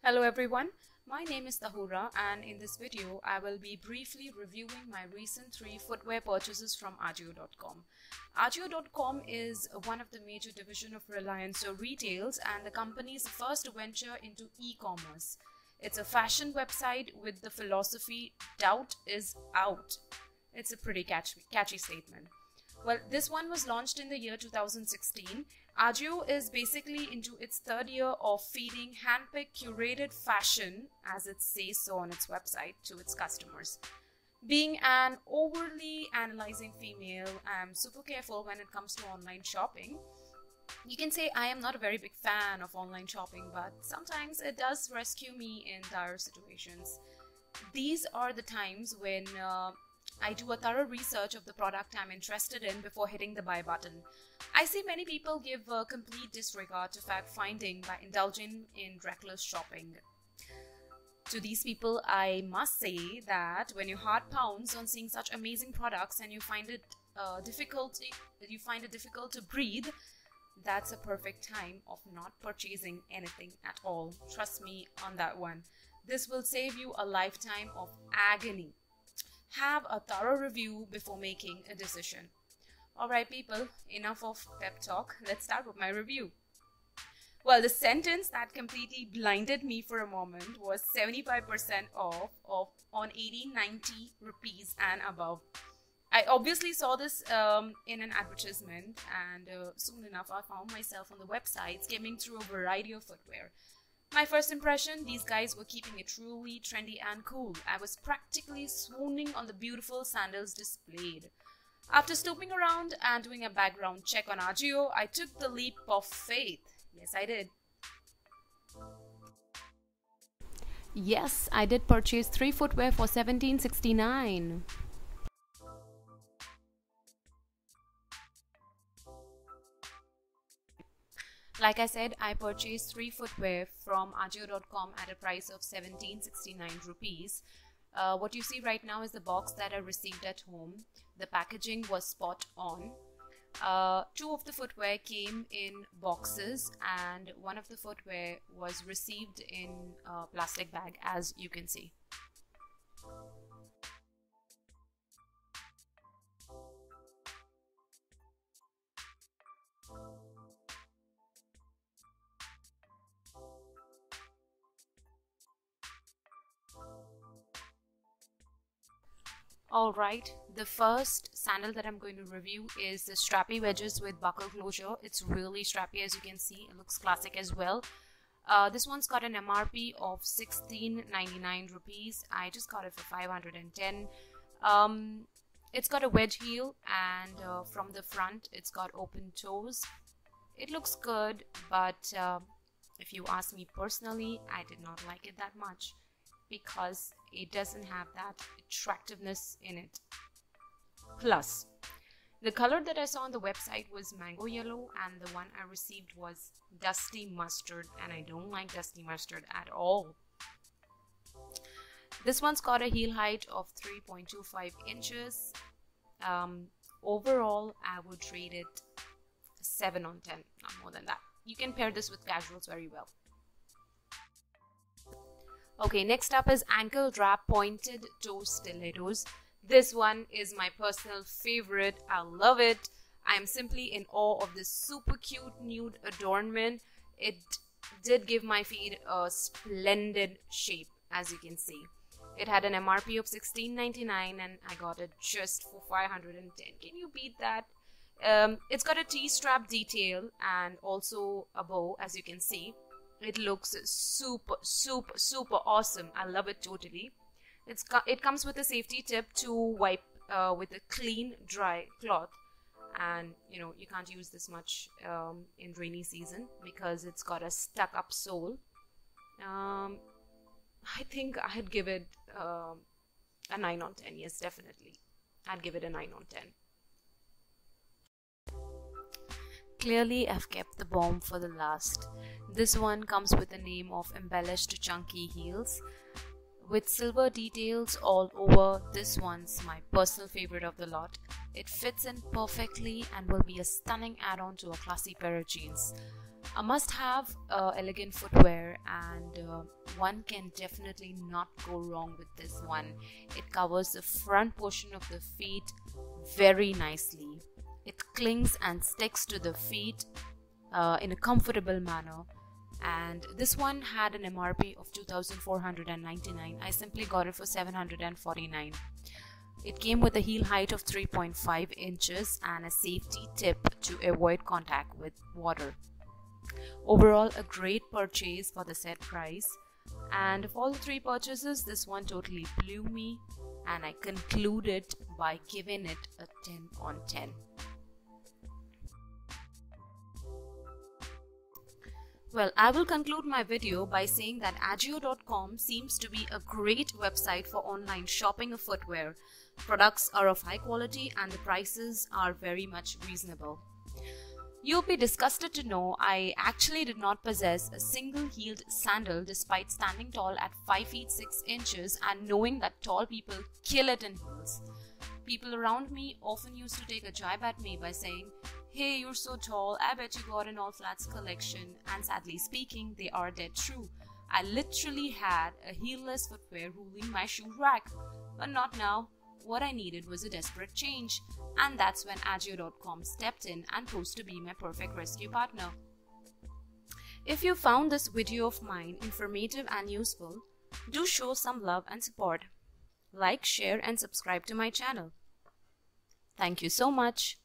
Hello everyone, my name is Tahoora and in this video I will be briefly reviewing my recent 3 footwear purchases from Ajio.com. Ajio.com is one of the major division of Reliance or retails and the company's first venture into e-commerce. It's a fashion website with the philosophy doubt is out. It's a pretty catchy statement. Well, this one was launched in the year 2016. Ajio is basically into its third year of feeding handpicked curated fashion, as it says so on its website, to its customers. Being an overly analyzing female, I'm super careful when it comes to online shopping. You can say I am not a very big fan of online shopping, but sometimes it does rescue me in dire situations. These are the times when I do a thorough research of the product I'm interested in before hitting the buy button. I see many people give a complete disregard to fact finding by indulging in reckless shopping. To these people, I must say that when your heart pounds on seeing such amazing products and you find it difficult to breathe, that's a perfect time of not purchasing anything at all. Trust me on that one. This will save you a lifetime of agony. Have a thorough review before making a decision. Alright people, enough of pep talk. Let's start with my review. Well, the sentence that completely blinded me for a moment was 75% off on 80-90 rupees and above. I obviously saw this in an advertisement and soon enough I found myself on the website skimming through a variety of footwear. My first impression, these guys were keeping it truly trendy and cool. I was practically swooning on the beautiful sandals displayed. After snooping around and doing a background check on Ajio, I took the leap of faith. Yes, I did. Yes, I did purchase 3 footwear for $17.69. Like I said, I purchased 3 footwear from Ajio.com at a price of 17.69 rupees. What you see right now is the box that I received at home. The packaging was spot on. 2 of the footwear came in boxes and 1 of the footwear was received in a plastic bag, as you can see. Alright, the first sandal that I'm going to review is the Strappy wedges with buckle closure. It's really strappy, as you can see. It looks classic as well. This one's got an MRP of 16.99 rupees. I just got it for 510. It's got a wedge heel and from the front it's got open toes. It looks good, but if you ask me personally, I did not like it that much, because it doesn't have that attractiveness in it. Plus, the color that I saw on the website was mango yellow and the one I received was dusty mustard, and I don't like dusty mustard at all. This one's got a heel height of 3.25 inches. Overall, I would rate it 7 on 10, not more than that. You can pair this with casuals very well. Okay, next up is ankle wrap pointed toe stilettos. This one is my personal favorite. I love it. I am simply in awe of this super cute nude adornment. It did give my feet a splendid shape, as you can see. It had an MRP of $16.99 and I got it just for 510. Can you beat that? It's got a T-strap detail and also a bow, as you can see. It looks super awesome. I love it totally. It comes with a safety tip to wipe with a clean, dry cloth. And you can't use this much in rainy season because it's got a stuck-up sole. I think I'd give it a 9 on 10. Yes, definitely. I'd give it a 9 on 10. Clearly, I've kept the bomb for the last. This one comes with the name of embellished chunky heels with silver details all over. This one's my personal favorite of the lot. It fits in perfectly and will be a stunning add-on to a classy pair of jeans. A must-have elegant footwear, and one can definitely not go wrong with this one. It covers the front portion of the feet very nicely. It clings and sticks to the feet in a comfortable manner. And this one had an MRP of 2,499. I simply got it for 749. It came with a heel height of 3.5 inches and a safety tip to avoid contact with water. Overall, a great purchase for the set price. And of all the three purchases, this one totally blew me, and I concluded by giving it a 10 on 10. Well, I will conclude my video by saying that Ajio.com seems to be a great website for online shopping of footwear. Products are of high quality and the prices are very much reasonable. You'll be disgusted to know I actually did not possess a single-heeled sandal despite standing tall at 5 feet 6 inches and knowing that tall people kill it in heels. People around me often used to take a jibe at me by saying, "Hey, you're so tall, I bet you got an all flats collection," and sadly speaking, they are dead true. I literally had a heelless footwear ruling my shoe rack, but not now. What I needed was a desperate change, and that's when Ajio.com stepped in and proved to be my perfect rescue partner. If you found this video of mine informative and useful, do show some love and support. Like, share, and subscribe to my channel. Thank you so much.